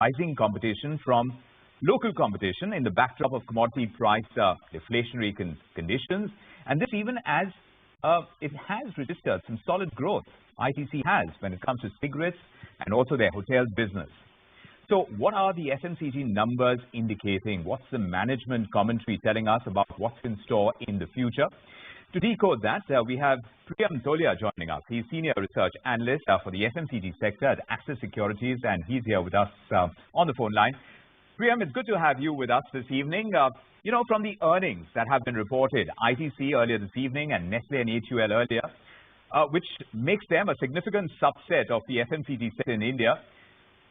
rising competition from local competition in the backdrop of commodity price deflationary conditions. And this even as it has registered some solid growth, ITC has, when it comes to cigarettes and also their hotel business. So what are the FMCG numbers indicating? What's the management commentary telling us about what's in store in the future? To decode that, we have Preeyam Tolia joining us. He's Senior Research Analyst for the FMCG sector at Axis Securities, and he's here with us on the phone line. Preeyam, it's good to have you with us this evening. You know, from the earnings that have been reported, ITC earlier this evening and Nestle and HUL earlier, which makes them a significant subset of the FMCG sector in India,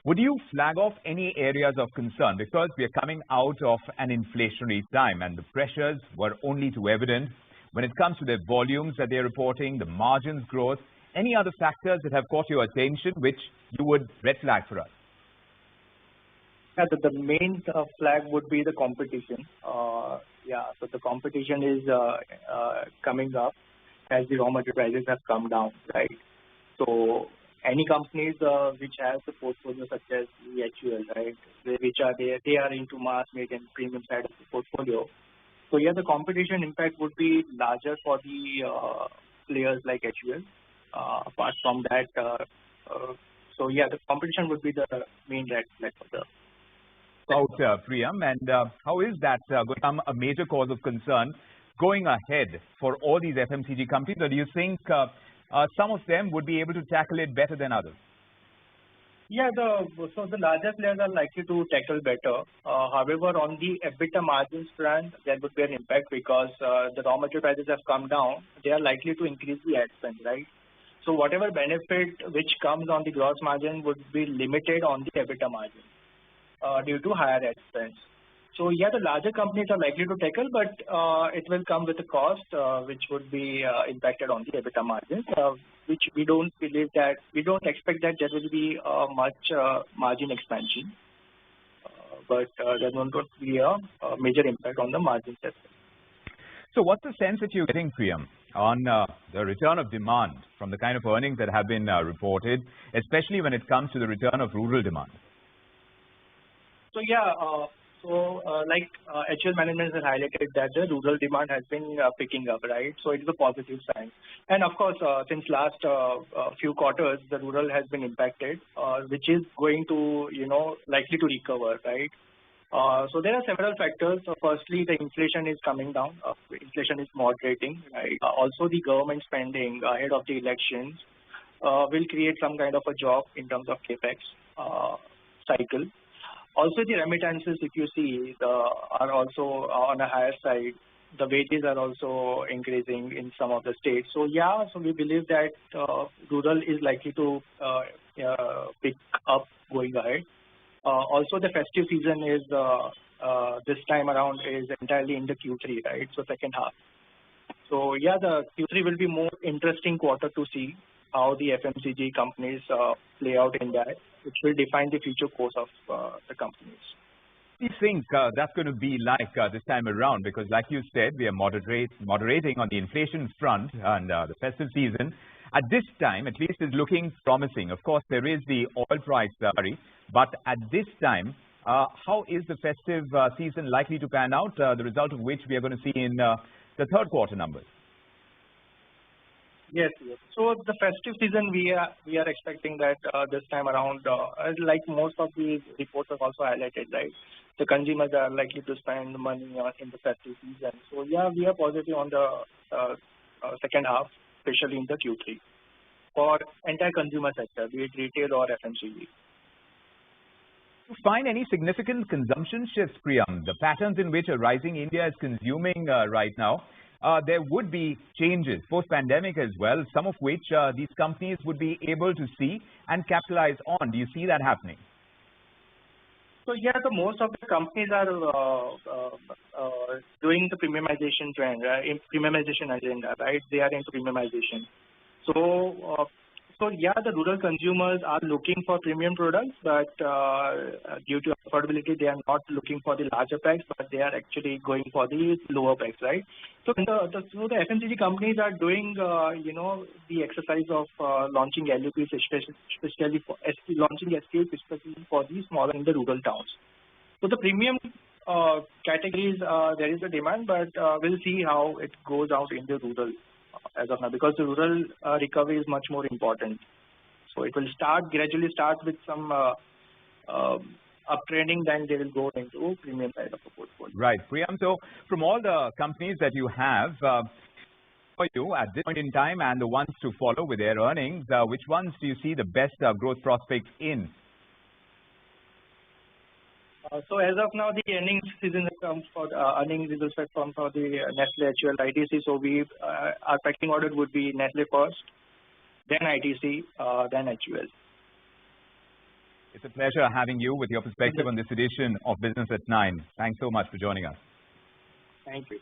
would you flag off any areas of concern? Because we are coming out of an inflationary time and the pressures were only too evident when it comes to their volumes that they're reporting, the margins growth. Any other factors that have caught your attention which you would red flag for us? Yeah, the main flag would be the competition. So the competition is coming up as the raw material prices have come down, right? So any companies which have the portfolio such as the HUL, right, which are they are into mass, mid, and premium side of the portfolio. So yeah, the competition impact would be larger for the players like HUL. Apart from that, so yeah, the competition would be the main red flag for the Preeyam, and how is that going to become a major cause of concern going ahead for all these FMCG companies? Or do you think some of them would be able to tackle it better than others? Yeah, so the larger players are likely to tackle better. However, on the EBITDA margins front, there would be an impact because the raw material prices have come down. They are likely to increase the ad spend, right? So whatever benefit which comes on the gross margin would be limited on the EBITDA margin due to higher ad spends. So yeah, the larger companies are likely to tackle, but it will come with a cost which would be impacted on the EBITDA margins, which we don't expect that there will be much margin expansion, but there won't be a major impact on the margins as well. So what's the sense that you're getting, Preeyam, on the return of demand from the kind of earnings that have been reported, especially when it comes to the return of rural demand? So yeah, like HUL management has highlighted that the rural demand has been picking up, right? So it's a positive sign. And of course, since last few quarters, the rural has been impacted, which is going to, likely to recover, right? So there are several factors. So firstly, the inflation is coming down. Inflation is moderating, right? Also, the government spending ahead of the elections will create some kind of a job in terms of capex cycle. Also, the remittances, if you see, are also on a higher side. The wages are also increasing in some of the states. So yeah, so we believe that rural is likely to pick up going ahead. Also, the festive season is this time around is entirely in the Q3, right? So second half. So yeah, the Q3 will be more interesting quarter to see how the FMCG companies play out in that, which will define the future course of the companies. Do you think that's going to be like this time around? Because like you said, we are moderating on the inflation front, and the festive season at this time at least is looking promising. Of course, there is the oil price worry, but at this time, how is the festive season likely to pan out, the result of which we are going to see in the third quarter numbers? Yes. So the festive season, we are expecting that this time around, like most of the reports have also highlighted, right? The consumers are likely to spend money in the festive season. So yeah, we are positive on the second half, especially in the Q3, for entire consumer sector, be it retail or FMCG. Do you find any significant consumption shifts, Preeyam? The patterns in which a rising India is consuming right now, there would be changes post-pandemic as well, some of which these companies would be able to see and capitalize on. Do you see that happening? So yeah, most of the companies are doing the premiumization trend, premiumization agenda, right? They are into premiumization. So So yeah, the rural consumers are looking for premium products, but due to affordability, they are not looking for the larger packs, but they are actually going for the lower packs, right? So the FMCG companies are doing, the exercise of launching LUPs, especially for launching SKUs, especially for the smaller in the rural towns. So the premium categories, there is a demand, but we'll see how it goes out in the rural as of now, because the rural recovery is much more important. So it will gradually start with some uptrending, then they will go into premium side of the portfolio. Right, Preeyam. So from all the companies that you have, for you at this point in time and the ones to follow with their earnings, which ones do you see the best growth prospects in? So as of now, the earnings season has come for earnings results have come for the Nestle, HUL, ITC. So our pecking order would be Nestle first, then ITC, then HUL. It's a pleasure having you with your perspective on this edition of Business at 9. Thanks so much for joining us. Thank you.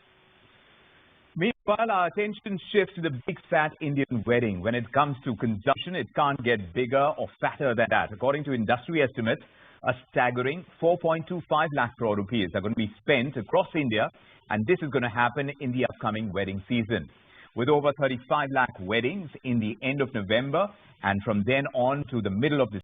Meanwhile, our attention shifts to the big fat Indian wedding. When it comes to consumption, it can't get bigger or fatter than that. According to industry estimates, a staggering 4.25 lakh crore rupees are going to be spent across India, and this is going to happen in the upcoming wedding season. With over 35 lakh weddings in the end of November and from then on to the middle of December,